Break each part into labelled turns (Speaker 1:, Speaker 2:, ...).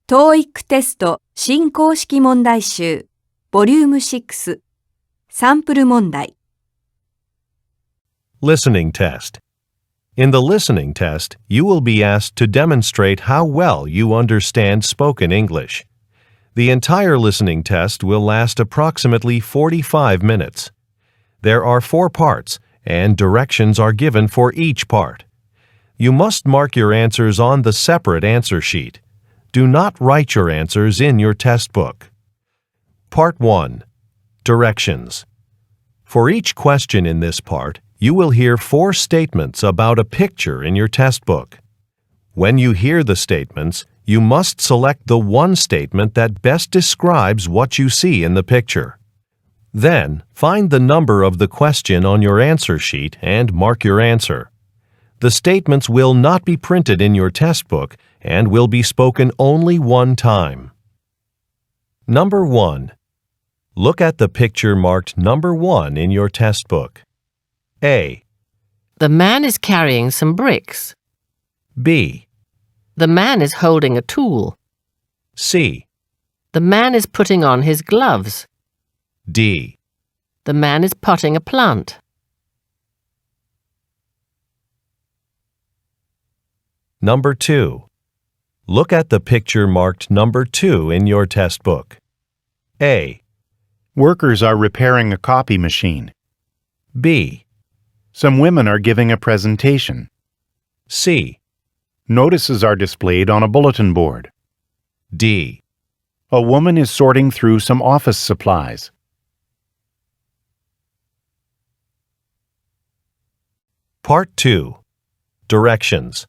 Speaker 1: TOEIC テスト新公式問題集ボリューム6サンプル問題
Speaker 2: Listening test. In the listening test, you will be asked to demonstrate how well you understand spoken English. The entire listening test will last approximately 45 minutes. There are 4 parts, and directions are given for each part. You must mark your answers on the separate answer sheet. Do not write your answers in your test book. Part 1. Directions. For each question in this part, you will hear 4 statements about a picture in your test book. When you hear the statements, you must select the one statement that best describes what you see in the picture. Then, find the number of the question on your answer sheet and mark your answer. The statements will not be printed in your test book and will be spoken only one time. Number 1. Look at the picture marked number 1 in your test book. A.
Speaker 3: The man is carrying some bricks.
Speaker 2: B.
Speaker 3: The man is holding a tool.
Speaker 2: C.
Speaker 3: The man is putting on his gloves.
Speaker 2: D.
Speaker 3: The man is potting a plant.
Speaker 2: Number 2. Look at the picture marked number 2 in your test book. A.
Speaker 4: Workers are repairing a copy machine.
Speaker 2: B.
Speaker 4: Some women are giving a presentation.
Speaker 2: C.
Speaker 4: Notices are displayed on a bulletin board.
Speaker 2: D.
Speaker 4: A woman is sorting through some office supplies.
Speaker 2: Part 2. Directions.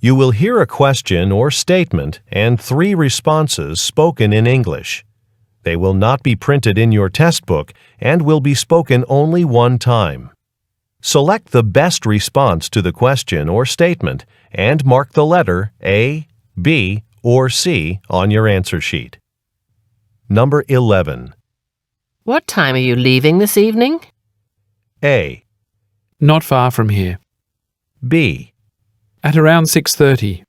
Speaker 2: You will hear a question or statement and 3 responses spoken in English. They will not be printed in your test book and will be spoken only one time. Select the best response to the question or statement and mark the letter A, B, or C on your answer sheet. Number 11.
Speaker 3: What time are you leaving this evening?
Speaker 2: A.
Speaker 5: Not far from here.
Speaker 2: B.
Speaker 5: At around 6:30.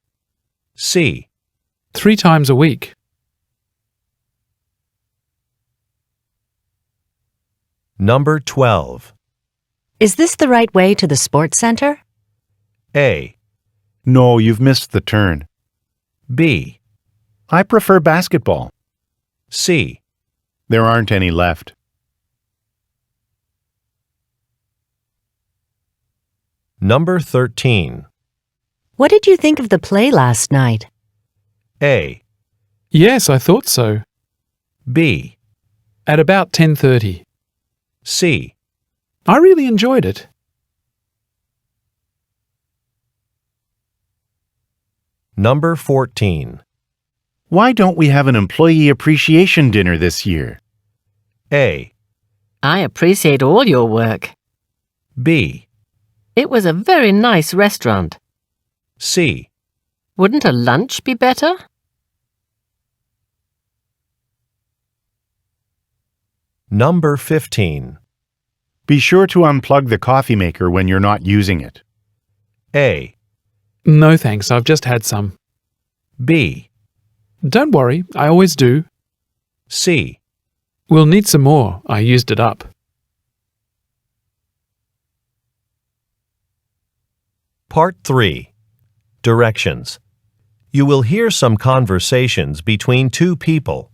Speaker 2: C.
Speaker 5: 3 times a week.
Speaker 2: Number 12.
Speaker 6: Is this the right way to the sports center?
Speaker 2: A.
Speaker 4: No, you've missed the turn.
Speaker 2: B.
Speaker 4: I prefer basketball.
Speaker 2: C.
Speaker 4: There aren't any left.
Speaker 2: Number 13.
Speaker 6: What did you think of the play last night?
Speaker 2: A.
Speaker 5: Yes, I thought so.
Speaker 2: B.
Speaker 5: At about 10:30.
Speaker 2: C.
Speaker 5: I really enjoyed it.
Speaker 2: Number 14.
Speaker 4: Why don't we have an employee appreciation dinner this year?
Speaker 2: A.
Speaker 3: I appreciate all your work.
Speaker 2: B.
Speaker 3: It was a very nice restaurant.
Speaker 2: C.
Speaker 3: Wouldn't a lunch be better?
Speaker 2: Number 15.
Speaker 4: Be sure to unplug the coffee maker when you're not using it.
Speaker 2: A.
Speaker 5: No thanks, I've just had some.
Speaker 2: B.
Speaker 5: Don't worry, I always do.
Speaker 2: C.
Speaker 5: We'll need some more, I used it up.
Speaker 2: Part 3. Directions. You will hear some conversations between 2 people.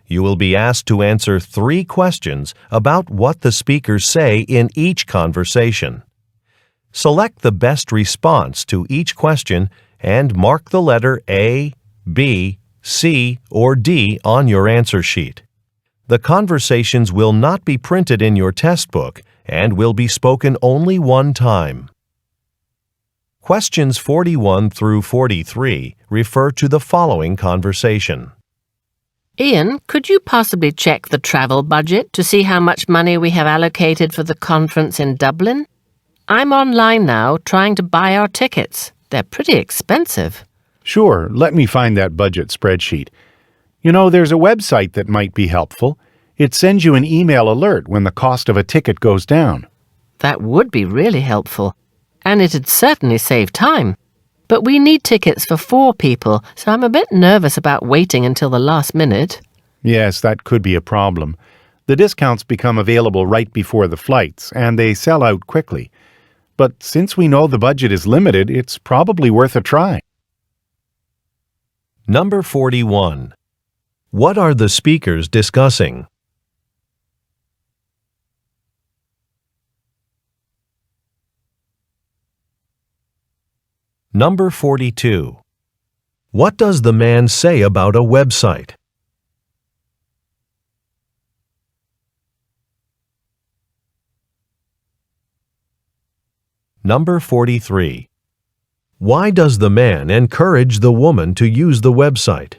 Speaker 2: You will be asked to answer 3 questions about what the speakers say in each conversation. Select the best response to each question and mark the letter A, B, C, or D on your answer sheet. The conversations will not be printed in your test book and will be spoken only one time. Questions 41 through 43 refer to the following conversation.
Speaker 3: Ian, could you possibly check the travel budget to see how much money we have allocated for the conference in Dublin? I'm online now trying to buy our tickets. They're pretty expensive.
Speaker 4: Sure, let me find that budget spreadsheet. You know, there's a website that might be helpful. It sends you an email alert when the cost of a ticket goes down.
Speaker 3: That would be really helpful. And it'd certainly save time. But we need tickets for 4 people, so I'm a bit nervous about waiting until the last minute.
Speaker 4: Yes, that could be a problem. The discounts become available right before the flights, and they sell out quickly. But since we know the budget is limited, it's probably worth a try.
Speaker 2: Number 41. What are the speakers discussing? Number 42. What does the man say about a website? Number 43. Why does the man encourage the woman to use the website?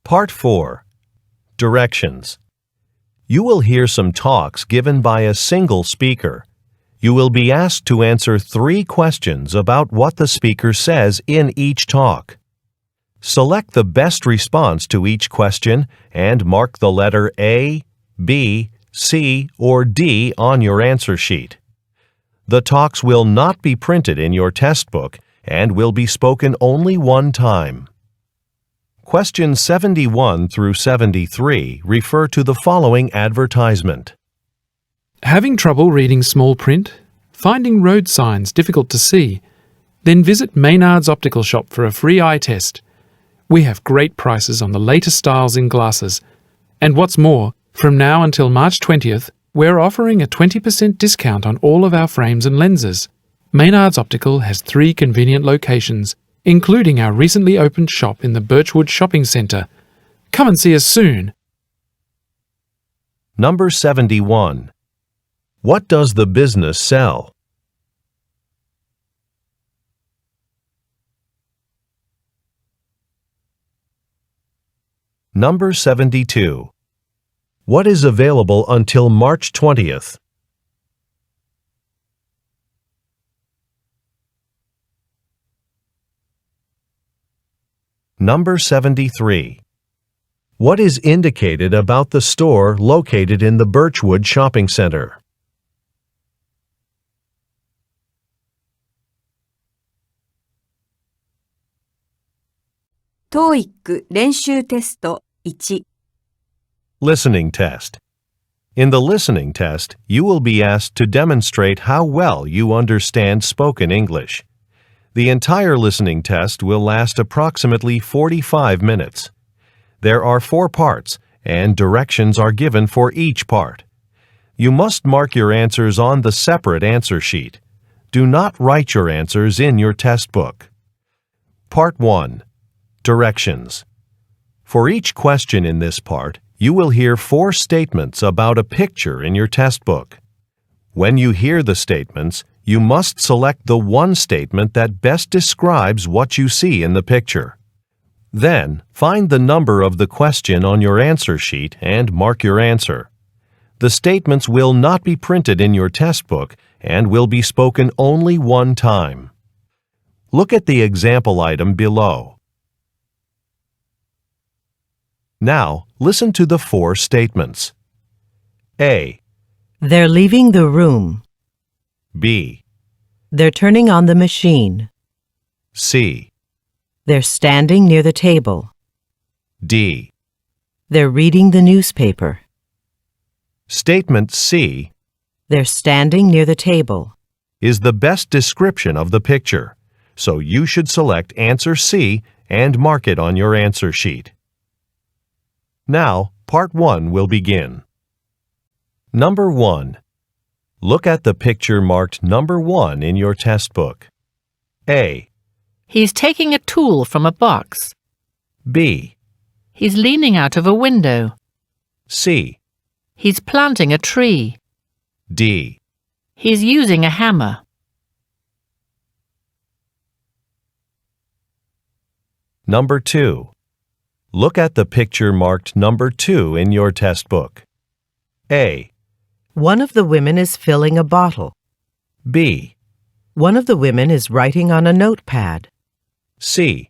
Speaker 2: Part 4. Directions. You will hear some talks given by a single speaker. You will be asked to answer 3 questions about what the speaker says in each talk. Select the best response to each question and mark the letter A, B, C, or D on your answer sheet. The talks will not be printed in your test book and will be spoken only one time. Questions 71 through 73 refer to the following advertisement.
Speaker 5: Having trouble reading small print? Finding road signs difficult to see? Then visit Maynard's Optical Shop for a free eye test. We have great prices on the latest styles in glasses. And what's more, from now until March 20th, we're offering a 20% discount on all of our frames and lenses. Maynard's Optical has 3 convenient locations, including our recently opened shop in the Birchwood Shopping Centre. Come and see us soon.
Speaker 2: Number 71. What does the business sell? Number 72. What is available until March 20th? Number 73. What is indicated about the store located in the Birchwood Shopping Center?
Speaker 1: TOEIC 練習テスト1
Speaker 2: Listening test. In the listening test, you will be asked to demonstrate how well you understand spoken English. The entire listening test will last approximately 45 minutes. There are 4 parts, and directions are given for each part. You must mark your answers on the separate answer sheet. Do not write your answers in your test book. Part 1. Directions. For each question in this part, you will hear 4 statements about a picture in your test book. When you hear the statements, you must select the one statement that best describes what you see in the picture. Then, find the number of the question on your answer sheet and mark your answer. The statements will not be printed in your test book and will be spoken only one time. Look at the example item below. Now, listen to the 4 statements. A.
Speaker 6: They're leaving the room.
Speaker 2: B.
Speaker 6: They're turning on the machine.
Speaker 2: C.
Speaker 6: They're standing near the table.
Speaker 2: D.
Speaker 6: They're reading the newspaper.
Speaker 2: Statement C
Speaker 6: They're standing near the table.
Speaker 2: is the best description of the picture, so you should select answer C and mark it on your answer sheet. Now, part 1 will begin. Number 1. Look at the picture marked number 1 in your test book. A.
Speaker 3: He's taking a tool from a box.
Speaker 2: B.
Speaker 3: He's leaning out of a window.
Speaker 2: C.
Speaker 3: He's planting a tree.
Speaker 2: D.
Speaker 3: He's using a hammer.
Speaker 2: Number 2. Look at the picture marked number 2 in your test book. A.
Speaker 6: One of the women is filling a bottle.
Speaker 2: B.
Speaker 6: One of the women is writing on a notepad.
Speaker 2: C.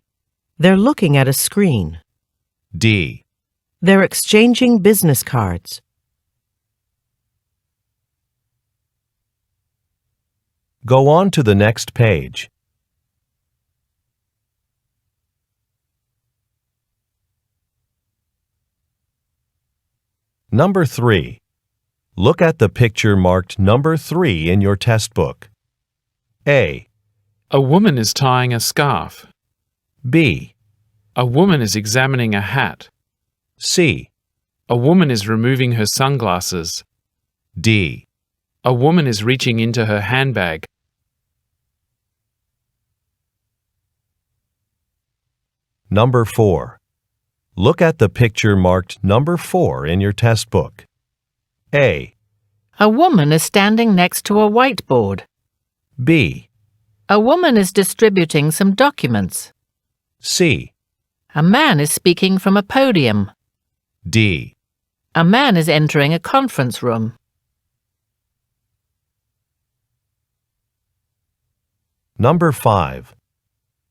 Speaker 6: They're looking at a screen.
Speaker 2: D.
Speaker 6: They're exchanging business cards.
Speaker 2: Go on to the next page. Number 3. Look at the picture marked number 3 in your test book. A.
Speaker 5: A woman is tying a scarf.
Speaker 2: B.
Speaker 5: A woman is examining a hat.
Speaker 2: C.
Speaker 5: A woman is removing her sunglasses.
Speaker 2: D.
Speaker 5: A woman is reaching into her handbag.
Speaker 2: Number 4. Look at the picture marked number 4 in your test book. A.
Speaker 3: A woman is standing next to a whiteboard.
Speaker 2: B.
Speaker 3: A woman is distributing some documents.
Speaker 2: C.
Speaker 3: A man is speaking from a podium.
Speaker 2: D.
Speaker 3: A man is entering a conference room.
Speaker 2: Number 5.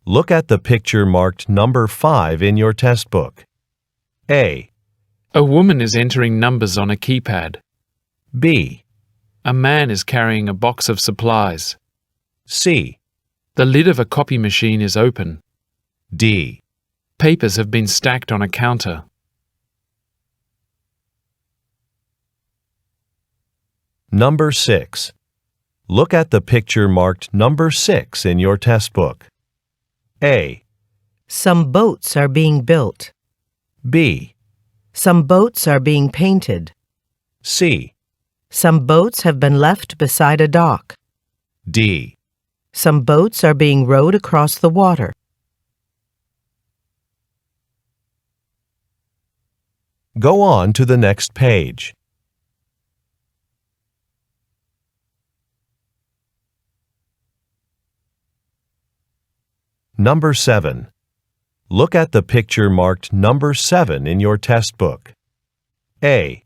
Speaker 2: Look at the picture marked number 5 in your test book. A.
Speaker 5: A woman is entering numbers on a keypad.
Speaker 2: B.
Speaker 5: A man is carrying a box of supplies.
Speaker 2: C.
Speaker 5: The lid of a copy machine is open.
Speaker 2: D.
Speaker 5: Papers have been stacked on a counter.
Speaker 2: Number 6. Look at the picture marked number 6 in your test book. A.
Speaker 6: Some boats are being built.
Speaker 2: B.
Speaker 6: Some boats are being painted.
Speaker 2: C.
Speaker 6: Some boats have been left beside a dock.
Speaker 2: D.
Speaker 6: Some boats are being rowed across the water.
Speaker 2: Go on to the next page. Number 7. Look at the picture marked number 7 in your test book. A.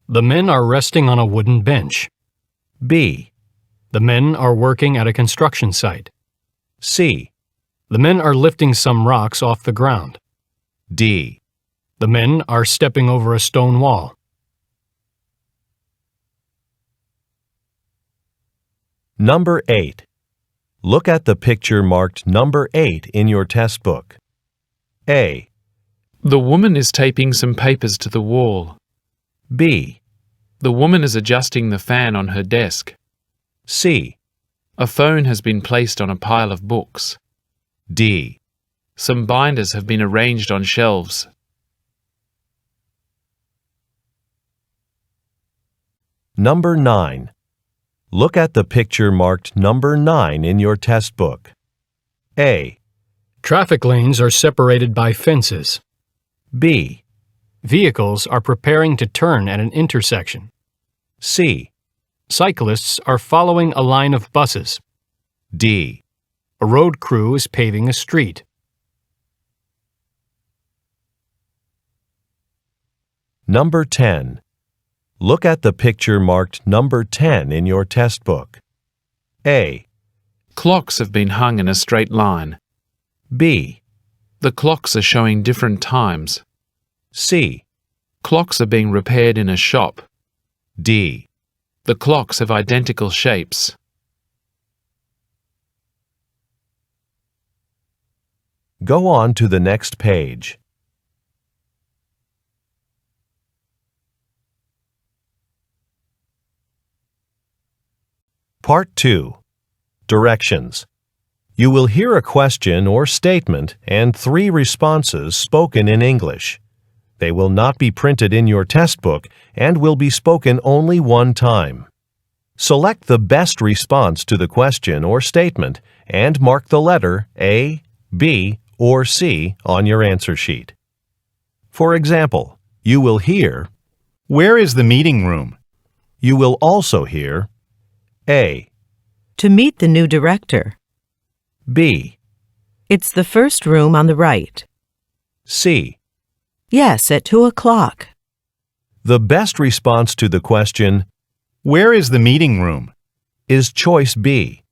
Speaker 7: The men are resting on a wooden bench.
Speaker 2: B.
Speaker 7: The men are working at a construction site.
Speaker 2: C.
Speaker 7: The men are lifting some rocks off the ground.
Speaker 2: D.
Speaker 7: The men are stepping over a stone wall.
Speaker 2: Number 8. Look at the picture marked number 8 in your test book. A.
Speaker 5: The woman is taping some papers to the wall.
Speaker 2: B.
Speaker 5: The woman is adjusting the fan on her desk.
Speaker 2: C.
Speaker 5: A phone has been placed on a pile of books.
Speaker 2: D.
Speaker 5: Some binders have been arranged on shelves.
Speaker 2: Number 9. Look at the picture marked number 9 in your test book. A.
Speaker 7: Traffic lanes are separated by fences.
Speaker 2: B.
Speaker 7: Vehicles are preparing to turn at an intersection.
Speaker 2: C.
Speaker 7: Cyclists are following a line of buses.
Speaker 2: D.
Speaker 7: A road crew is paving a street.
Speaker 2: Number 10. Look at the picture marked number 10 in your test book. A.
Speaker 5: Clocks have been hung in a straight line.
Speaker 2: B.
Speaker 5: The clocks are showing different times.
Speaker 2: C.
Speaker 5: Clocks are being repaired in a shop.
Speaker 2: D.
Speaker 5: The clocks have identical shapes.
Speaker 2: Go on to the next page. Part 2. Directions. You will hear a question or statement and 3 responses spoken in English. They will not be printed in your test book and will be spoken only one time. Select the best response to the question or statement and mark the letter A, B, or C on your answer sheet. For example, you will hear,
Speaker 4: Where is the meeting room?
Speaker 2: you will also hear A,
Speaker 6: To meet the new director.
Speaker 2: B,
Speaker 6: It's the first room on the right.
Speaker 2: C.
Speaker 6: Yes, at 2 o'clock.
Speaker 2: The best response to the question,
Speaker 4: Where is the meeting room?
Speaker 2: is choice B.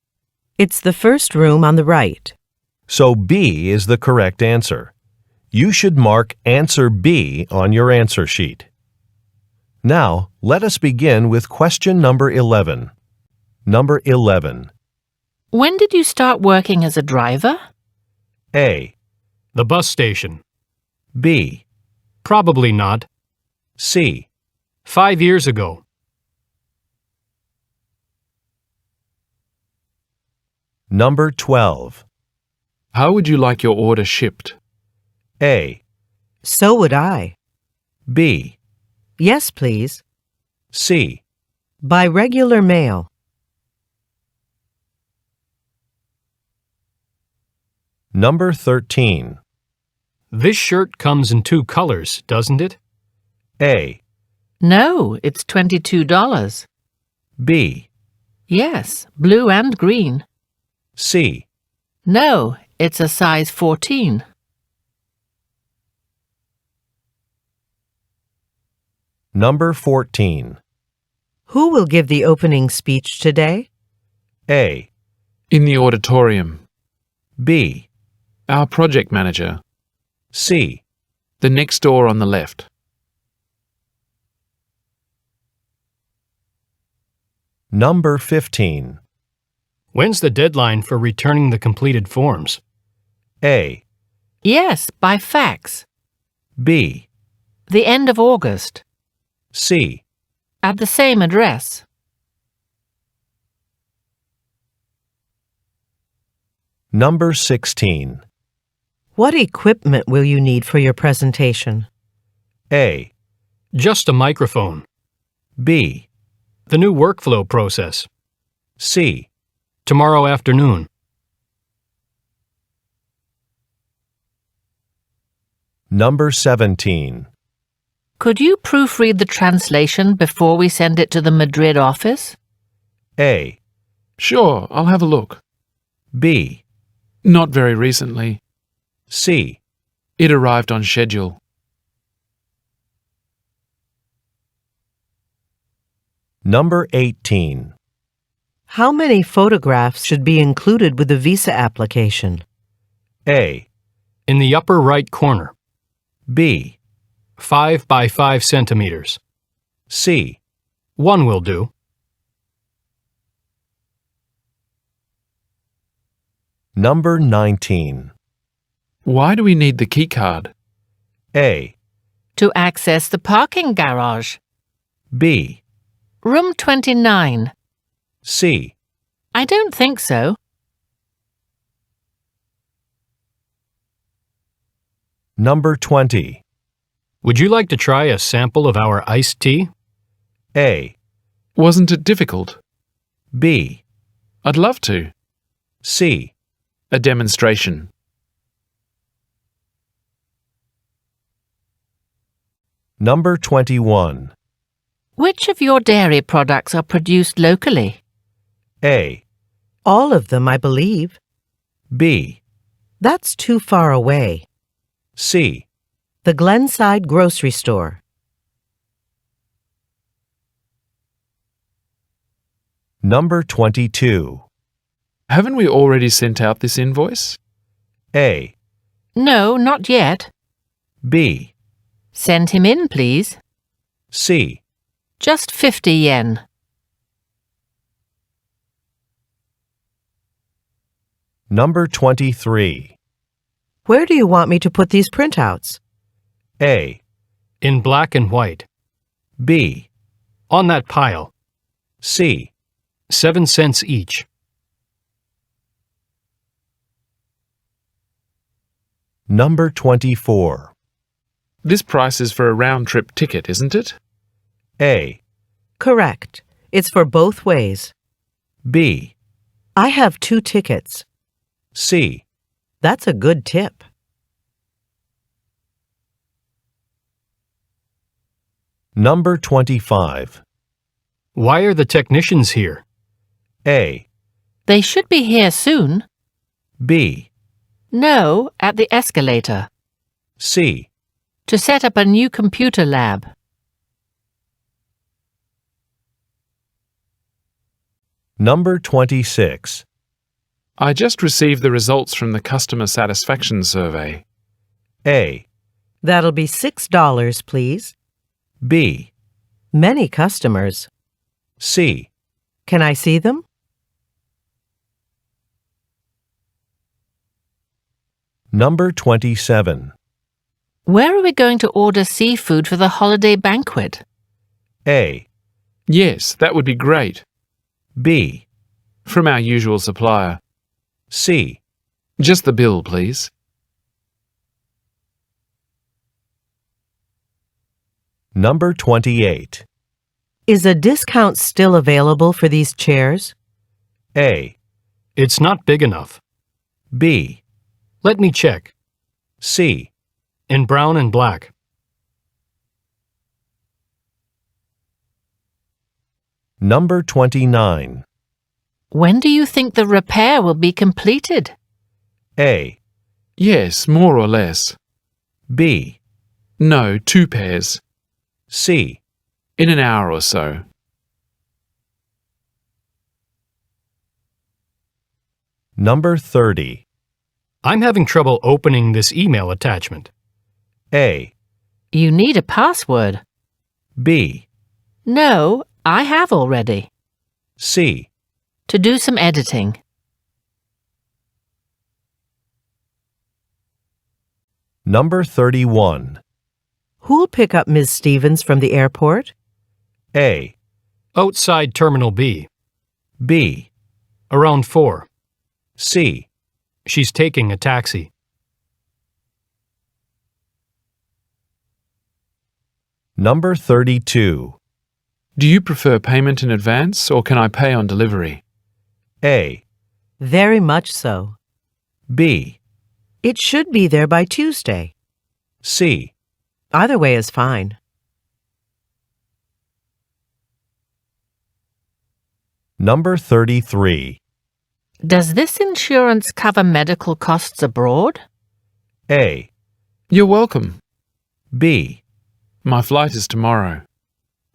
Speaker 6: It's the first room on the right.
Speaker 2: So B is the correct answer. You should mark answer B on your answer sheet. Now, let us begin with question number 11. Number 11.
Speaker 3: When did you start working as a driver?
Speaker 2: A,
Speaker 7: The bus station.
Speaker 2: B,
Speaker 7: Probably not.
Speaker 2: C.
Speaker 7: 5 years ago.
Speaker 2: Number 12.
Speaker 5: How would you like your order shipped?
Speaker 2: A,
Speaker 6: So would I.
Speaker 2: B,
Speaker 6: Yes, please.
Speaker 2: C.
Speaker 6: By regular mail.
Speaker 2: Number 13.
Speaker 7: This shirt comes in 2 colors, doesn't it?
Speaker 2: A,
Speaker 3: No, it's $22.
Speaker 2: B,
Speaker 3: Yes, blue and green.
Speaker 2: C.
Speaker 3: No, it's a size 14.
Speaker 2: Number 14.
Speaker 6: Who will give the opening speech today?
Speaker 2: A,
Speaker 5: In the auditorium.
Speaker 2: B,
Speaker 5: Our project manager.
Speaker 2: C.
Speaker 5: The next door on the left.
Speaker 2: Number 15.
Speaker 7: When's the deadline for returning the completed forms?
Speaker 2: A,
Speaker 3: Yes, by fax.
Speaker 2: B,
Speaker 3: The end of August.
Speaker 2: C.
Speaker 3: At the same address.
Speaker 2: Number 16.
Speaker 6: What equipment will you need for your presentation?
Speaker 2: A,
Speaker 7: Just a microphone.
Speaker 2: B,
Speaker 7: The new workflow process.
Speaker 2: C.
Speaker 7: Tomorrow afternoon.
Speaker 2: Number 17.
Speaker 3: Could you proofread the translation before we send it to the Madrid office?
Speaker 2: A,
Speaker 5: Sure, I'll have a look.
Speaker 2: B,
Speaker 5: Not very recently.
Speaker 2: C.
Speaker 5: It arrived on schedule.
Speaker 2: Number 18.
Speaker 6: How many photographs should be included with the visa application?
Speaker 2: A,
Speaker 7: In the upper right corner.
Speaker 2: B,
Speaker 7: 5 by 5 centimeters.
Speaker 2: C.
Speaker 7: 1 will do.
Speaker 2: Number 19.
Speaker 5: Why do we need the keycard?
Speaker 2: A,
Speaker 3: To access the parking garage.
Speaker 2: B,
Speaker 3: Room 29.
Speaker 2: C.
Speaker 3: I don't think so.
Speaker 2: Number 20.
Speaker 7: Would you like to try a sample of our iced tea?
Speaker 2: A,
Speaker 5: Wasn't it difficult?
Speaker 2: B,
Speaker 5: I'd love to.
Speaker 2: C.
Speaker 5: A demonstration.
Speaker 2: Number 21.
Speaker 3: Which of your dairy products are produced locally?
Speaker 2: A,
Speaker 6: All of them, I believe.
Speaker 2: B,
Speaker 6: That's too far away.
Speaker 2: C.
Speaker 6: The Glenside Grocery Store.
Speaker 2: Number 22.
Speaker 5: Haven't we already sent out this invoice?
Speaker 2: A,
Speaker 3: No, not yet.
Speaker 2: B,
Speaker 3: Send him in, please.
Speaker 2: C.
Speaker 3: Just 50 yen.
Speaker 2: Number 23.
Speaker 6: Where do you want me to put these printouts?
Speaker 2: A,
Speaker 7: In black and white.
Speaker 2: B,
Speaker 7: On that pile.
Speaker 2: C.
Speaker 7: 7 cents each.
Speaker 2: Number 24.
Speaker 5: This price is for a round-trip ticket, isn't it?
Speaker 2: A,
Speaker 6: Correct. It's for both ways.
Speaker 2: B,
Speaker 6: I have 2 tickets.
Speaker 2: C.
Speaker 6: That's a good tip.
Speaker 2: Number 25.
Speaker 7: Why are the technicians here?
Speaker 2: A,
Speaker 3: They should be here soon.
Speaker 2: B,
Speaker 3: No, at the escalator.
Speaker 2: C.
Speaker 3: To set up a new computer lab.
Speaker 2: Number 26.
Speaker 5: I just received the results from the customer satisfaction survey.
Speaker 2: A,
Speaker 6: That'll be $6, please.
Speaker 2: B,
Speaker 6: Many customers.
Speaker 2: C.
Speaker 6: Can I see them?
Speaker 2: Number 27.
Speaker 3: Where are we going to order seafood for the holiday banquet?
Speaker 2: A.
Speaker 5: Yes, that would be great.
Speaker 2: B.
Speaker 5: From our usual supplier.
Speaker 2: C.
Speaker 5: Just the bill, please.
Speaker 2: Number 28.
Speaker 6: Is a discount still available for these chairs?
Speaker 2: A.
Speaker 7: It's not big enough.
Speaker 2: B.
Speaker 7: Let me check.
Speaker 2: C.
Speaker 7: In brown and black.
Speaker 2: Number 29.
Speaker 3: When do you think the repair will be completed?
Speaker 2: A.
Speaker 5: Yes, more or less.
Speaker 2: B.
Speaker 5: No, 2 pairs.
Speaker 2: C.
Speaker 5: In an hour or so.
Speaker 2: Number 30.
Speaker 7: I'm having trouble opening this email attachment.
Speaker 2: A.
Speaker 3: You need a password.
Speaker 2: B.
Speaker 3: No, I have already.
Speaker 2: C.
Speaker 3: To do some editing.
Speaker 2: Number 31.
Speaker 6: Who'll pick up Ms. Stevens from the airport?
Speaker 2: A.
Speaker 7: Outside Terminal B.
Speaker 2: B.
Speaker 7: Around 4.
Speaker 2: C.
Speaker 7: She's taking a taxi.
Speaker 2: Number 32.
Speaker 5: Do you prefer payment in advance or can I pay on delivery?
Speaker 2: A.
Speaker 6: Very much so.
Speaker 2: B.
Speaker 6: It should be there by Tuesday.
Speaker 2: C.
Speaker 6: Either way is fine.
Speaker 2: Number 33.
Speaker 3: Does this insurance cover medical costs abroad?
Speaker 2: A.
Speaker 5: You're welcome.
Speaker 2: B.
Speaker 5: My flight is tomorrow.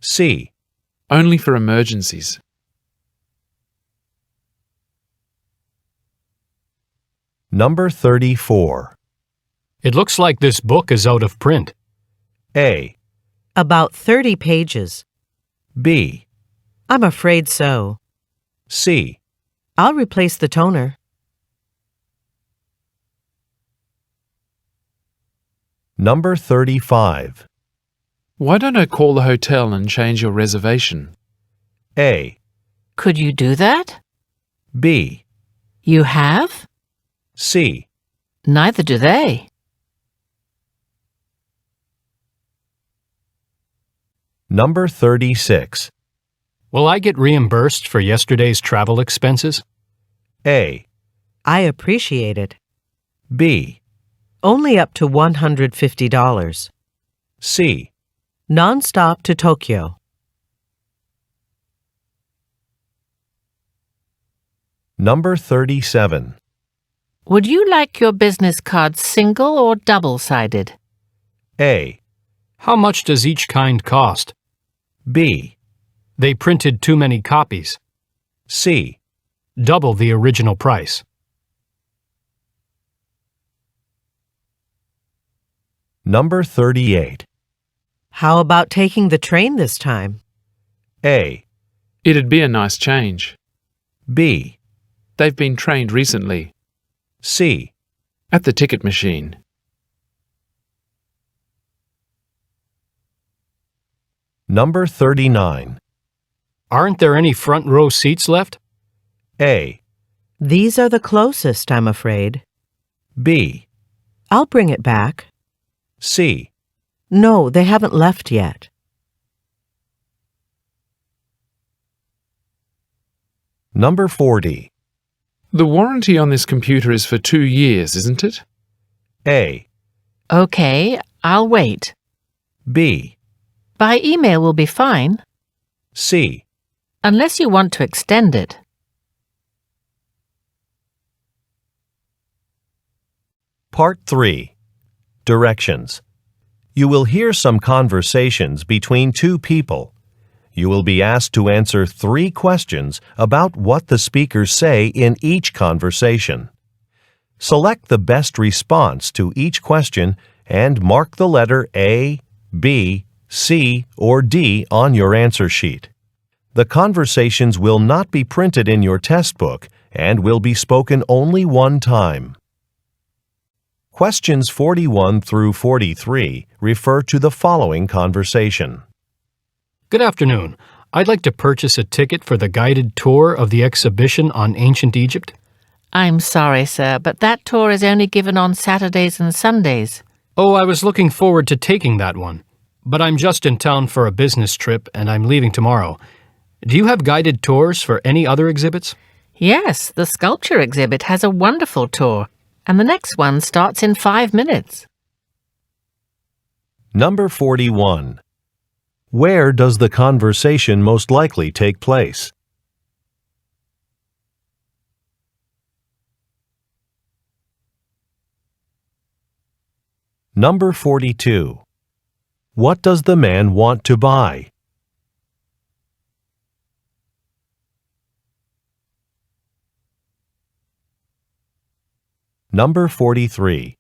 Speaker 2: C.
Speaker 5: Only for emergencies.
Speaker 2: Number 34.
Speaker 7: It looks like this book is out of print.
Speaker 2: A.
Speaker 6: About 30 pages.
Speaker 2: B.
Speaker 6: I'm afraid so.
Speaker 2: C.
Speaker 6: I'll replace the toner.
Speaker 2: Number 35.
Speaker 5: Why don't I call the hotel and change your reservation?
Speaker 2: A.
Speaker 3: Could you do that?
Speaker 2: B.
Speaker 3: You have?
Speaker 2: C.
Speaker 3: Neither do they.
Speaker 2: Number 36.
Speaker 7: Will I get reimbursed for yesterday's travel expenses?
Speaker 2: A.
Speaker 6: I appreciate it.
Speaker 2: B.
Speaker 6: Only up to $150.
Speaker 2: C.
Speaker 6: Non-stop to Tokyo.
Speaker 2: Number 37.
Speaker 3: Would you like your business card single or double-sided?
Speaker 2: A.
Speaker 7: How much does each kind cost?
Speaker 2: B.
Speaker 7: They printed too many copies.
Speaker 2: C.
Speaker 7: Double the original price.
Speaker 2: Number 38.
Speaker 6: How about taking the train this time?
Speaker 2: A.
Speaker 5: It'd be a nice change.
Speaker 2: B.
Speaker 5: They've been trained recently.
Speaker 2: C.
Speaker 5: At the ticket machine.
Speaker 2: Number 39.
Speaker 7: Aren't there any front row seats left?
Speaker 2: A.
Speaker 6: These are the closest, I'm afraid.
Speaker 2: B.
Speaker 6: I'll bring it back.
Speaker 2: C.
Speaker 6: No, they haven't left yet.
Speaker 2: Number 40.
Speaker 5: The warranty on this computer is for 2 years, isn't it?
Speaker 2: A.
Speaker 3: Okay, I'll wait.
Speaker 2: B.
Speaker 3: By email will be fine,
Speaker 2: C.
Speaker 3: unless you want to extend it.
Speaker 2: Part 3. Directions. You will hear some conversations between two people. You will be asked to answer 3 questions about what the speakers say in each conversation. Select the best response to each question and mark the letter A, B, C, or D on your answer sheet. The conversations will not be printed in your test book and will be spoken only one time. Questions 41 through 43 refer to the following conversation.
Speaker 7: Good afternoon. I'd like to purchase a ticket for the guided tour of the exhibition on ancient Egypt.
Speaker 3: I'm sorry, sir, but that tour is only given on Saturdays and Sundays.
Speaker 7: Oh, I was looking forward to taking that one. But I'm just in town for a business trip and I'm leaving tomorrow. Do you have guided tours for any other exhibits?
Speaker 3: Yes, the sculpture exhibit has a wonderful tour, and the next one starts in 5 minutes.
Speaker 2: Number 41. Where does the conversation most likely take place? Number 42. What does the man want to buy? Number 43.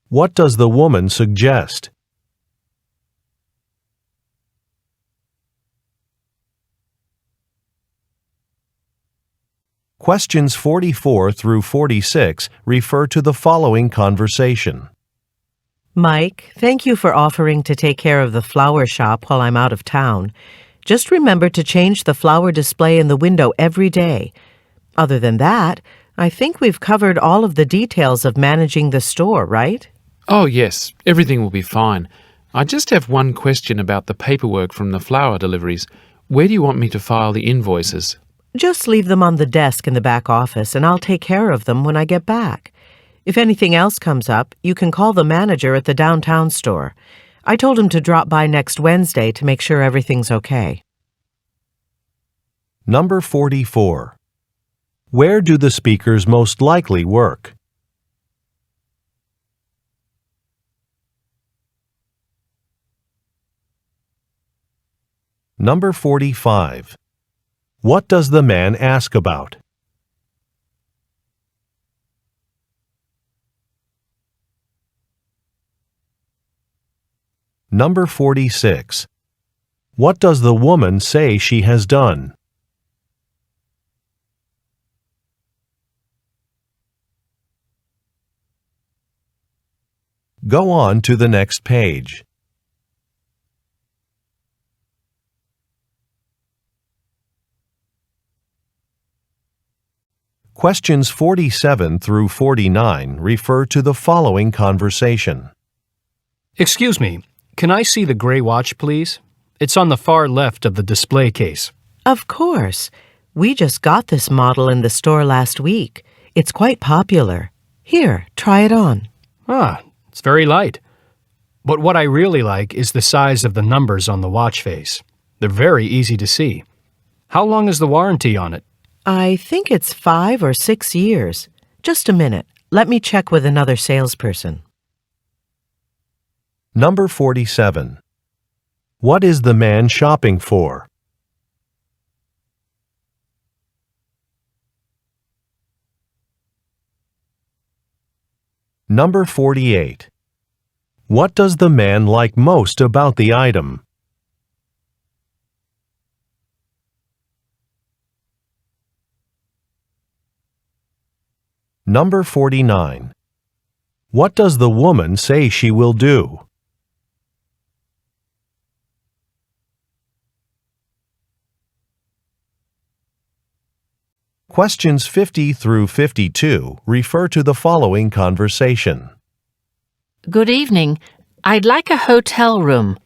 Speaker 2: What does the woman suggest? Questions 44 through 46 refer to the following conversation.
Speaker 6: Mike, thank you for offering to take care of the flower shop while I'm out of town. Just remember to change the flower display in the window every day. Other than that, I think we've covered all of the details of managing the store, right?
Speaker 5: Oh, yes, everything will be fine. I just have one question about the paperwork from the flower deliveries. Where do you want me to file the invoices?
Speaker 6: Just leave them on the desk in the back office and I'll take care of them when I get back. If anything else comes up, you can call the manager at the downtown store. I told him to drop by next Wednesday to make sure everything's okay.
Speaker 2: Number 44. Where do the speakers most likely work? Number 45. What does the man ask about? Number 46. What does the woman say she has done? Go on to the next page. Questions 47 through 49 refer to the following conversation.
Speaker 7: Excuse me, can I see the gray watch, please? It's on the far left of the display case.
Speaker 6: Of course. We just got this model in the store last week. It's quite popular. Here, try it on.
Speaker 7: Ah, it's very light. But what I really like is the size of the numbers on the watch face. They're very easy to see. How long is the warranty on it?
Speaker 6: I think it's 5 or 6 years. Just a minute. Let me check with another salesperson.
Speaker 2: Number 47. What is the man shopping for? Number 48. What does the man like most about the item? Number 49. What does the woman say she will do? Questions 50 through 52 refer to the following conversation.
Speaker 3: Good evening. I'd like a hotel room.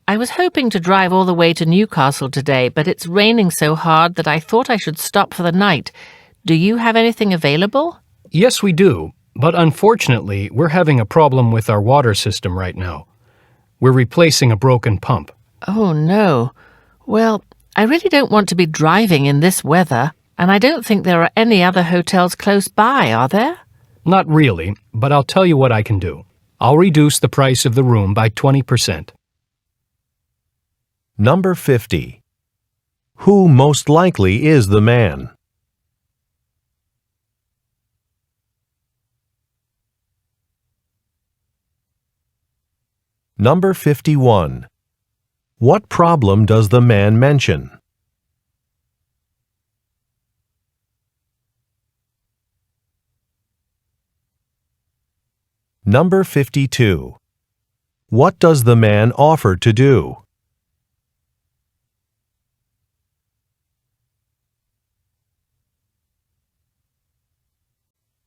Speaker 3: I was hoping to drive all the way to Newcastle today, but it's raining so hard that I thought I should stop for the night. Do you have anything available?
Speaker 7: Yes, we do, but unfortunately, we're having a problem with our water system right now. We're replacing a broken pump.
Speaker 3: Oh, no. Well, I really don't want to be driving in this weather, and I don't think there are any other hotels close by, are there?
Speaker 7: Not really, but I'll tell you what I can do. I'll reduce the price of the room by 20%.
Speaker 2: Number 50. Who most likely is the man? Number 51. What problem does the man mention? Number 52. What does the man offer to do?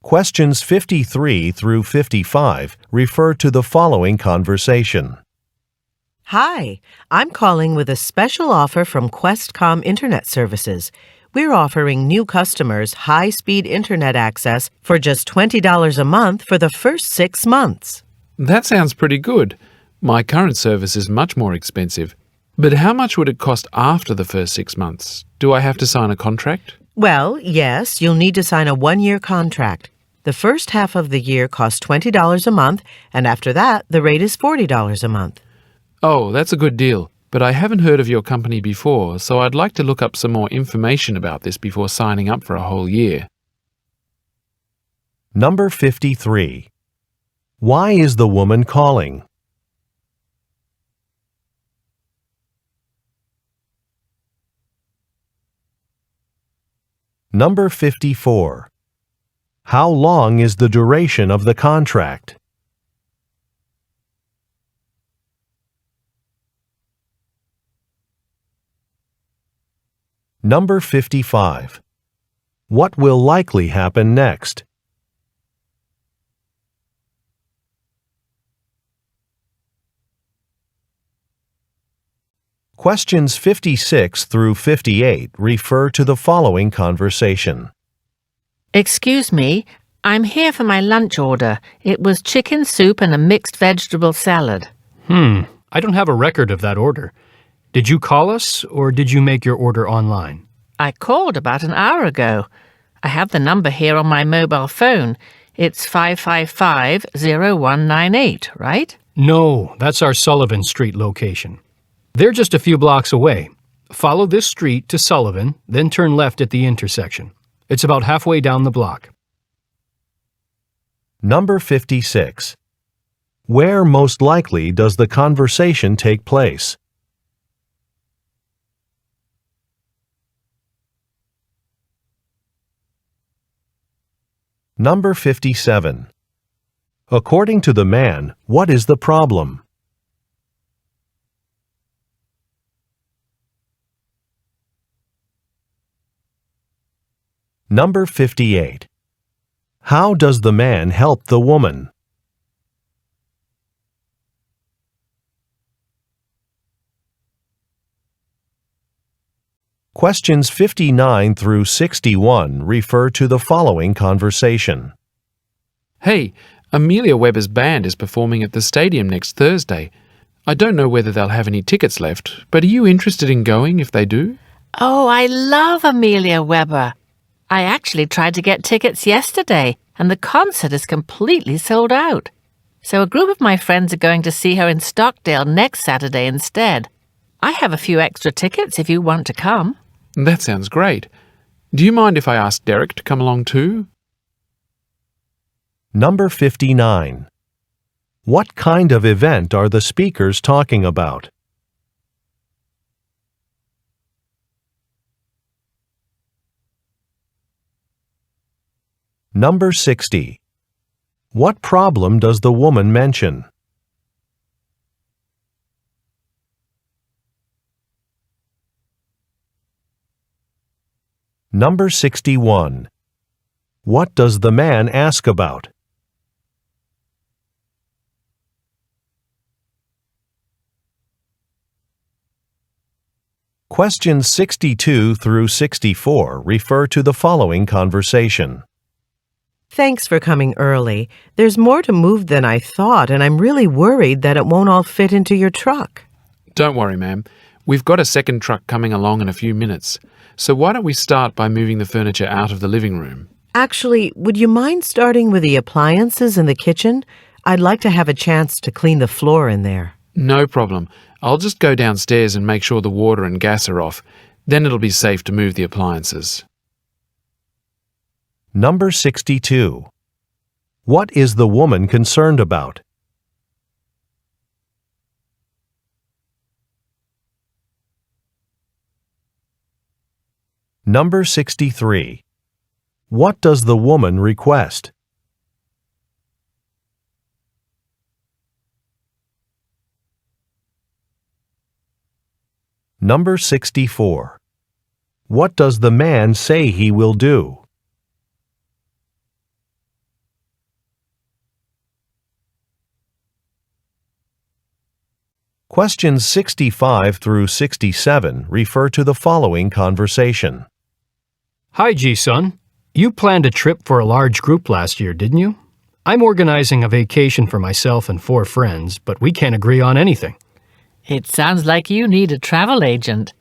Speaker 2: Questions 53 through 55 refer to the following conversation.
Speaker 6: Hi, I'm calling with a special offer from Questcom Internet Services. We're offering new customers high-speed internet access for just $20 a month for the first 6 months.
Speaker 5: That sounds pretty good. My current service is much more expensive. But how much would it cost after the first 6 months? Do I have to sign a contract?
Speaker 6: Well, yes, you'll need to sign a 1-year contract. The first half of the year costs $20 a month, and after that, the rate is $40 a month.
Speaker 5: Oh, that's a good deal. But I haven't heard of your company before, so I'd like to look up some more information about this before signing up for a whole year.
Speaker 2: Number 53. Why is the woman calling? Number 54. How long is the duration of the contract? Number 55. What will likely happen next? Questions 56 through 58 refer to the following conversation.
Speaker 3: Excuse me, I'm here for my lunch order. It was chicken soup and a mixed vegetable salad.
Speaker 7: I don't have a record of that order. Did you call us, or did you make your order online?
Speaker 3: I called about an hour ago. I have the number here on my mobile phone. It's 555-0198, right?
Speaker 7: No, that's our Sullivan Street location. They're just a few blocks away. Follow this street to Sullivan, then turn left at the intersection. It's about halfway down the block.
Speaker 2: Number 56. Where most likely does the conversation take place? Number 57. According to the man, what is the problem? Number 58. How does the man help the woman? Questions 59 through 61 refer to the following conversation.
Speaker 5: Hey, Amelia Weber's band is performing at the stadium next Thursday. I don't know whether they'll have any tickets left, but are you interested in going if they do?
Speaker 3: Oh, I love Amelia Weber. I actually tried to get tickets yesterday, and the concert is completely sold out. So a group of my friends are going to see her in Stockdale next Saturday instead. I have a few extra tickets if you want to come.
Speaker 5: That sounds great. Do you mind if I ask Derek to come along too?
Speaker 2: Number 59. What kind of event are the speakers talking about? Number 60. What problem does the woman mention? Number 61. What does the man ask about? Questions 62 through 64 refer to the following conversation.
Speaker 6: Thanks for coming early. There's more to move than I thought, and I'm really worried that it won't all fit into your truck.
Speaker 5: Don't worry, ma'am. We've got a second truck coming along in a few minutes. So why don't we start by moving the furniture out of the living room?
Speaker 6: Actually, would you mind starting with the appliances in the kitchen? I'd like to have a chance to clean the floor in there.
Speaker 5: No problem. I'll just go downstairs and make sure the water and gas are off. Then it'll be safe to move the appliances.
Speaker 2: Number 62. What is the woman concerned about? Number 63. What does the woman request? Number 64. What does the man say he will do? Questions 65 through 67 refer to the following conversation.
Speaker 7: Hi, G-Son. You planned a trip for a large group last year, didn't you? I'm organizing a vacation for myself and 4 friends, but we can't agree on anything.
Speaker 3: It sounds like you need a travel agent.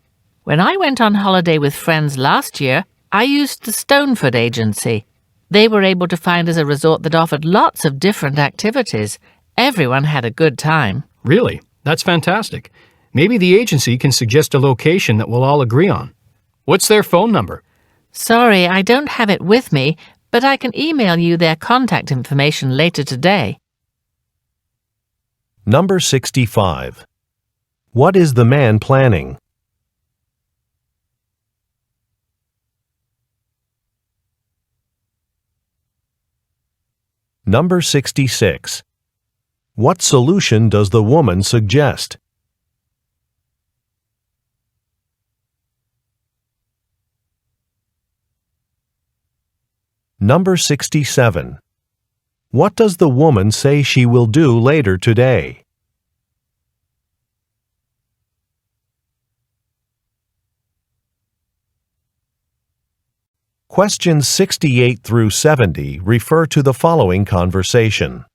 Speaker 3: When I went on holiday with friends last year, I used the Stoneford agency. They were able to find us a resort that offered lots of different activities. Everyone had a good time.
Speaker 7: Really? That's fantastic. Maybe the agency can suggest a location that we'll all agree on. What's their phone number?
Speaker 3: Sorry, I don't have it with me, but I can email you their contact information later today.
Speaker 2: Number 65. What is the man planning? Number 66. What solution does the woman suggest? Number 67. What does the woman say she will do later today? Questions 68 through 70 refer to the following conversation.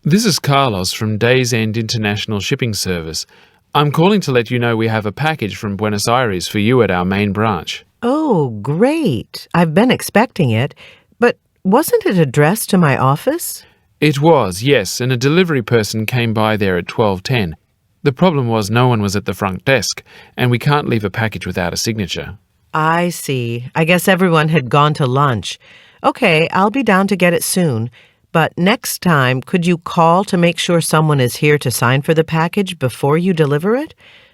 Speaker 5: This is Carlos from Days End International Shipping Service. I'm calling to let you know we have a package from Buenos Aires for you at our main branch.
Speaker 6: Oh, great. I've been expecting it, but wasn't it addressed to my office?
Speaker 5: It was, yes, and a delivery person came by there at 12:10. The problem was no one was at the front desk, and we can't leave a package without a signature.
Speaker 6: I see. I guess everyone had gone to lunch. Okay, I'll be down to get it soon. But next time, could you call to make sure someone is here to sign for the package before you deliver it?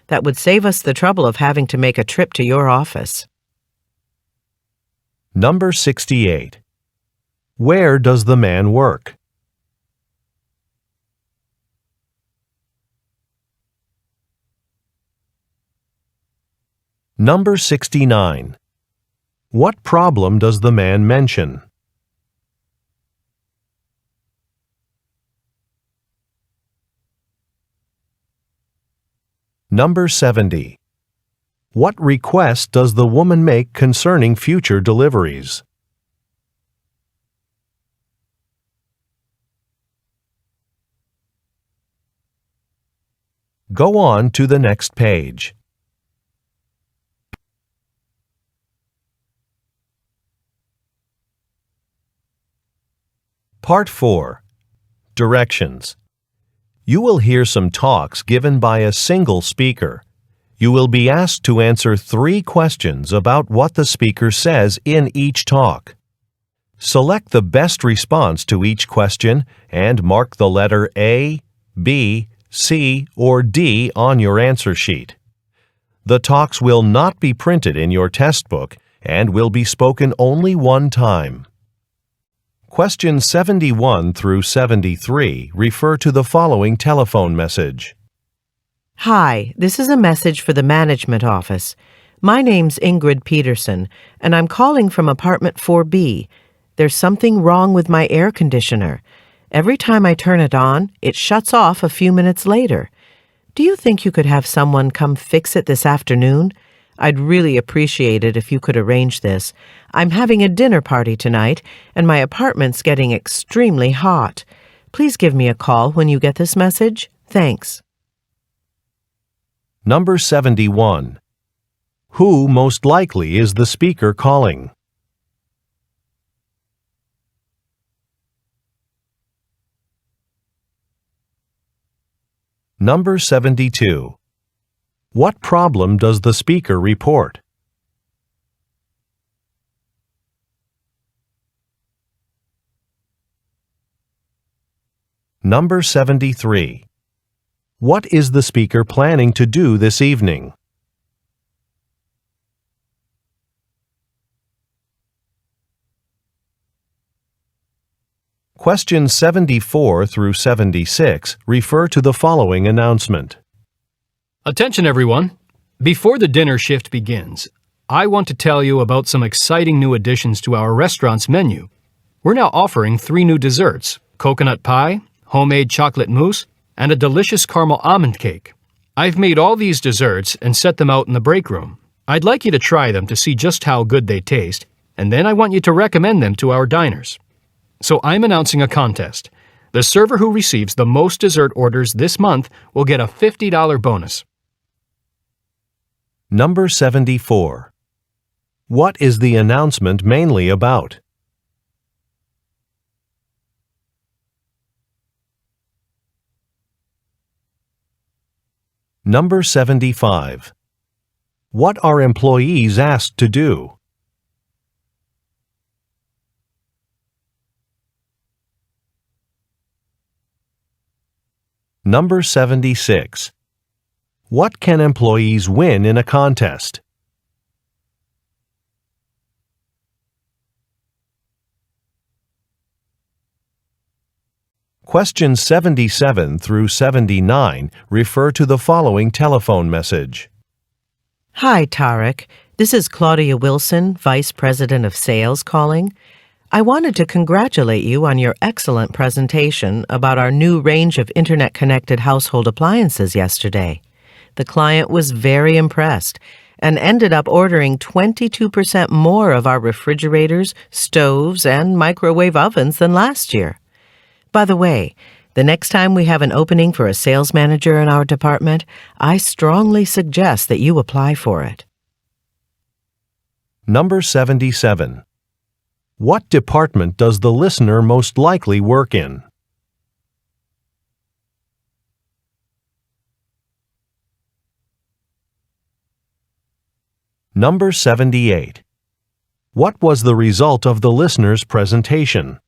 Speaker 6: That would save us the trouble of having to make a trip to your office.
Speaker 2: Number 68. Where does the man work? Number 69. What problem does the man mention? Number 70. What request does the woman make concerning future deliveries? Go on to the next page. Part 4. Directions. You will hear some talks given by a single speaker. You will be asked to answer 3 questions about what the speaker says in each talk. Select the best response to each question and mark the letter A, B, C, or D on your answer sheet. The talks will not be printed in your test book and will be spoken only one time. Questions 71 through 73 refer to the following telephone message.
Speaker 6: Hi, this is a message for the management office. My name's Ingrid Peterson, and I'm calling from apartment 4B. There's something wrong with my air conditioner. Every time I turn it on, it shuts off a few minutes later. Do you think you could have someone come fix it this afternoon? I'd really appreciate it if you could arrange this. I'm having a dinner party tonight, and my apartment's getting extremely hot. Please give me a call when you get this message. Thanks.
Speaker 2: Number 71. Who most likely is the speaker calling? Number 72. What problem does the speaker report? Number 73. What is the speaker planning to do this evening? Questions 74 through 76 refer to the following announcement.
Speaker 7: Attention everyone! Before the dinner shift begins, I want to tell you about some exciting new additions to our restaurant's menu. We're now offering 3 new desserts: coconut pie, homemade chocolate mousse, and a delicious caramel almond cake. I've made all these desserts and set them out in the break room. I'd like you to try them to see just how good they taste, and then I want you to recommend them to our diners. So I'm announcing a contest. The server who receives the most dessert orders this month will get a $50 bonus.
Speaker 2: Number 74. What is the announcement mainly about? Number 75. What are employees asked to do? Number 76. What can employees win in a contest? Questions 77 through 79 refer to the following telephone message.
Speaker 6: Hi, Tarek. This is Claudia Wilson, Vice President of Sales, calling. I wanted to congratulate you on your excellent presentation about our new range of internet-connected household appliances yesterday. The client was very impressed and ended up ordering 22% more of our refrigerators, stoves, and microwave ovens than last year. By the way, the next time we have an opening for a sales manager in our department, I strongly suggest that you apply for it.
Speaker 2: Number 77. What department does the listener most likely work in? Number 78. What was the result of the listener's presentation?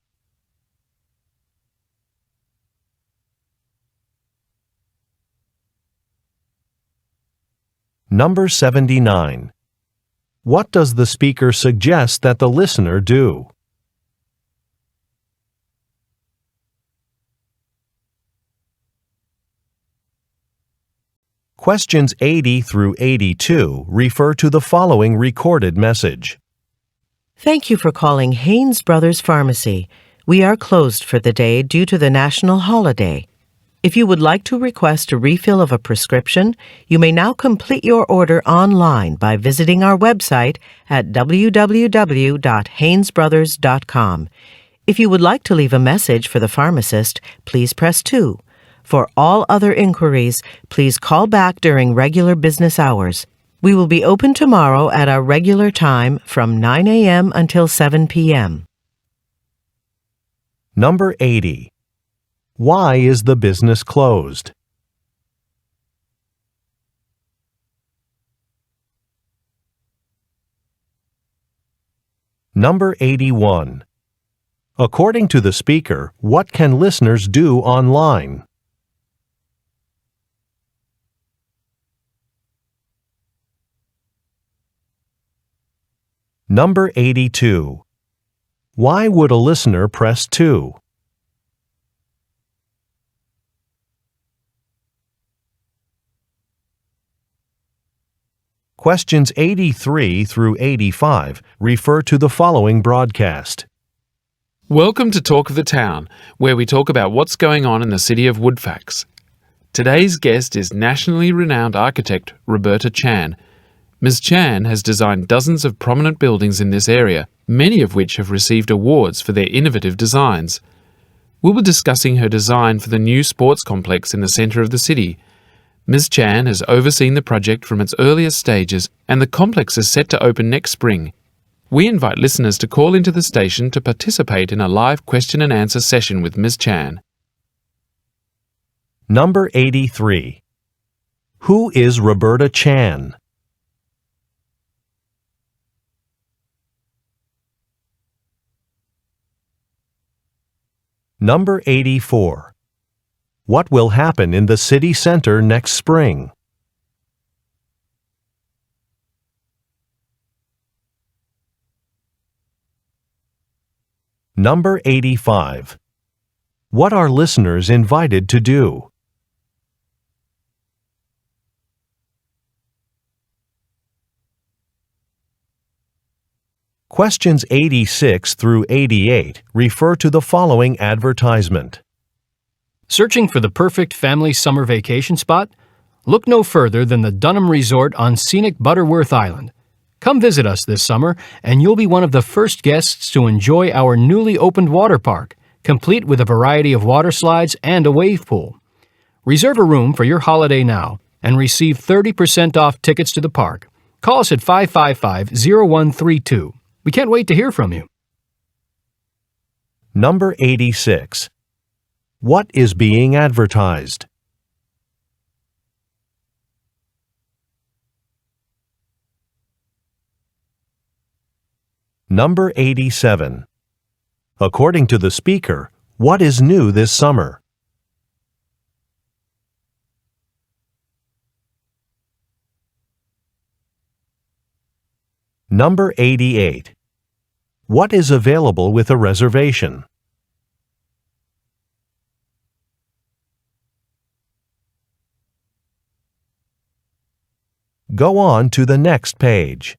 Speaker 2: Number 79. What does the speaker suggest that the listener do? Questions 80 through 82 refer to the following recorded message.
Speaker 6: Thank you for calling Haynes Brothers Pharmacy. We are closed for the day due to the national holiday. If you would like to request a refill of a prescription, you may now complete your order online by visiting our website at www.haynesbrothers.com. If you would like to leave a message for the pharmacist, please press 2. For all other inquiries, please call back during regular business hours. We will be open tomorrow at our regular time from 9 a.m. until 7 p.m.
Speaker 2: Number 80. Why is the business closed? Number 81. According to the speaker, what can listeners do online? Number 82. Why would a listener press 2? Questions 83 through 85 refer to the following broadcast.
Speaker 5: Welcome to Talk of the Town, where we talk about what's going on in the city of Woodfax. Today's guest is nationally renowned architect Roberta Chan. Ms. Chan has designed dozens of prominent buildings in this area, many of which have received awards for their innovative designs. We'll be discussing her design for the new sports complex in the centre of the city. Ms. Chan has overseen the project from its earliest stages, and the complex is set to open next spring. We invite listeners to call into the station to participate in a live question and answer session with Ms. Chan.
Speaker 2: Number 83. Who is Roberta Chan? Number 84. What will happen in the city center next spring? Number 85. What are listeners invited to do? Questions 86 through 88 refer to the following advertisement.
Speaker 7: Searching for the perfect family summer vacation spot? Look no further than the Dunham Resort on scenic Butterworth Island. Come visit us this summer, and you'll be one of the first guests to enjoy our newly opened water park, complete with a variety of water slides and a wave pool. Reserve a room for your holiday now and receive 30% off tickets to the park. Call us at 555-0132. We can't wait to hear from you.
Speaker 2: Number 86. What is being advertised? Number 87. According to the speaker, what is new this summer? Number 88. What is available with a reservation? Go on to the next page.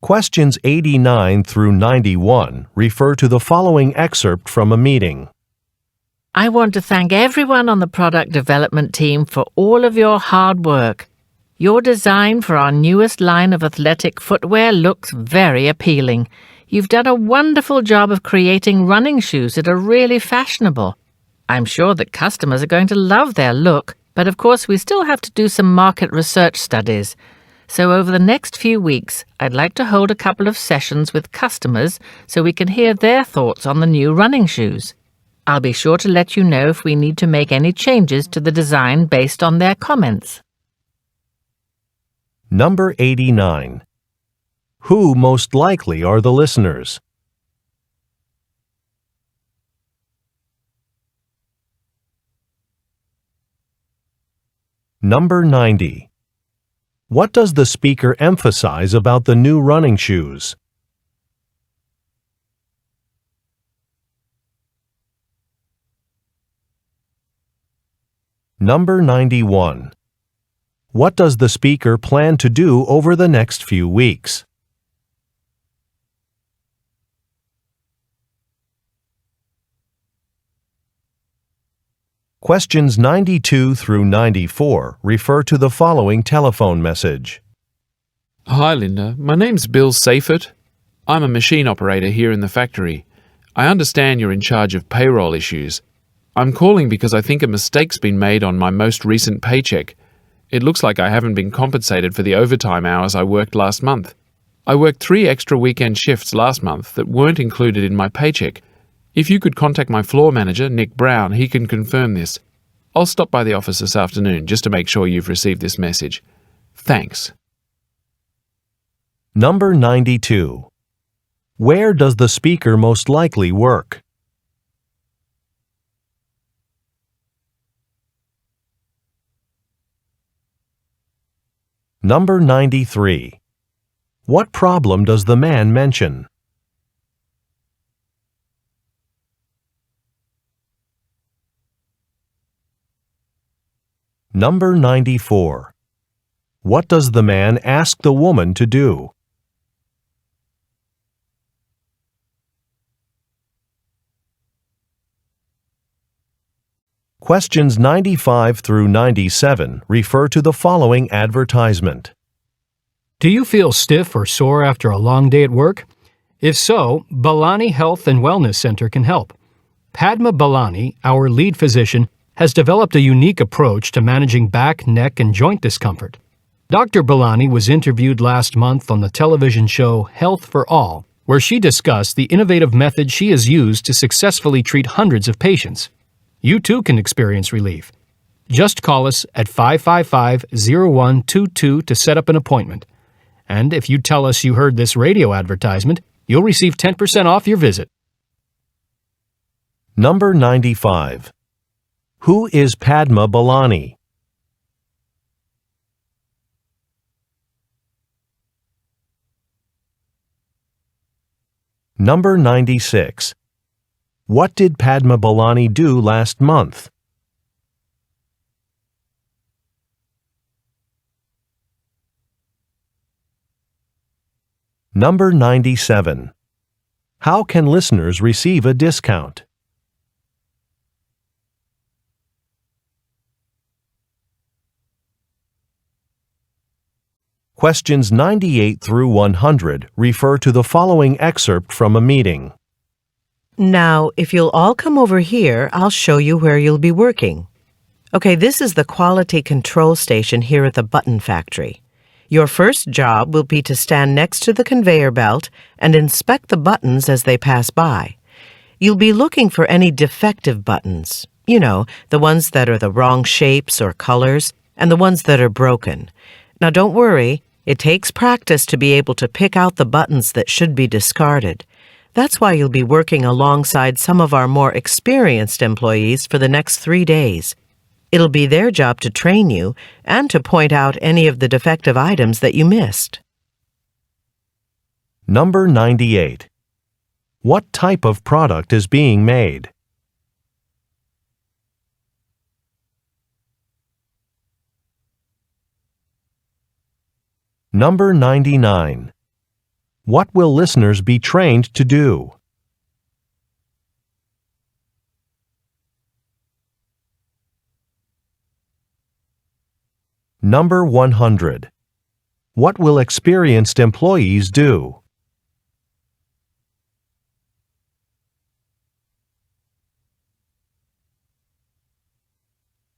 Speaker 2: Questions 89 through 91 refer to the following excerpt from a meeting.
Speaker 3: I want to thank everyone on the product development team for all of your hard work. Your design for our newest line of athletic footwear looks very appealing. You've done a wonderful job of creating running shoes that are really fashionable. I'm sure that customers are going to love their look, but of course we still have to do some market research studies. So over the next few weeks, I'd like to hold a couple of sessions with customers so we can hear their thoughts on the new running shoes. I'll be sure to let you know if we need to make any changes to the design based on their comments.
Speaker 2: Number 89. Who most likely are the listeners? Number 90. What does the speaker emphasize about the new running shoes? Number 91. What does the speaker plan to do over the next few weeks? Questions 92 through 94 refer to the following telephone message.
Speaker 5: Hi, Linda. My name's Bill Seifert. I'm a machine operator here in the factory. I understand you're in charge of payroll issues. I'm calling because I think a mistake's been made on my most recent paycheck. It looks like I haven't been compensated for the overtime hours I worked last month. I worked 3 extra weekend shifts last month that weren't included in my paycheck. If you could contact my floor manager, Nick Brown, he can confirm this. I'll stop by the office this afternoon just to make sure you've received this message. Thanks.
Speaker 2: Number 92. Where does the speaker most likely work? Number 93. What problem does the man mention? Number 94. What does the man ask the woman to do? Questions 95 through 97 refer to the following advertisement.
Speaker 7: Do you feel stiff or sore after a long day at work? If so, Balani Health and Wellness Center can help. Padma Balani, our lead physician, has developed a unique approach to managing back, neck, and joint discomfort. Dr. Balani was interviewed last month on the television show Health for All, where she discussed the innovative method she has used to successfully treat hundreds of patients. You too can experience relief. Just call us at 555-0122 to set up an appointment. And if you tell us you heard this radio advertisement, you'll receive 10% off your visit.
Speaker 2: Number 95. Who is Padma Balani? Number 96. What did Padma Balani do last month? Number 97. How can listeners receive a discount? Questions 98 through 100 refer to the following excerpt from a meeting.
Speaker 6: Now, if you'll all come over here, I'll show you where you'll be working. Okay, this is the quality control station here at the button factory. Your first job will be to stand next to the conveyor belt and inspect the buttons as they pass by. You'll be looking for any defective buttons. You know, the ones that are the wrong shapes or colors, and the ones that are broken. Now don't worry, it takes practice to be able to pick out the buttons that should be discarded. That's why you'll be working alongside some of our more experienced employees for the next 3 days. It'll be their job to train you and to point out any of the defective items that you missed.
Speaker 2: Number 98. What type of product is being made? Number 99. What will listeners be trained to do? Number 100. What will experienced employees do?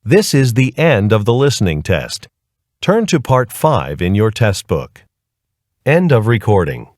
Speaker 2: This is the end of the listening test. Turn to Part 5 in your test book. End of recording.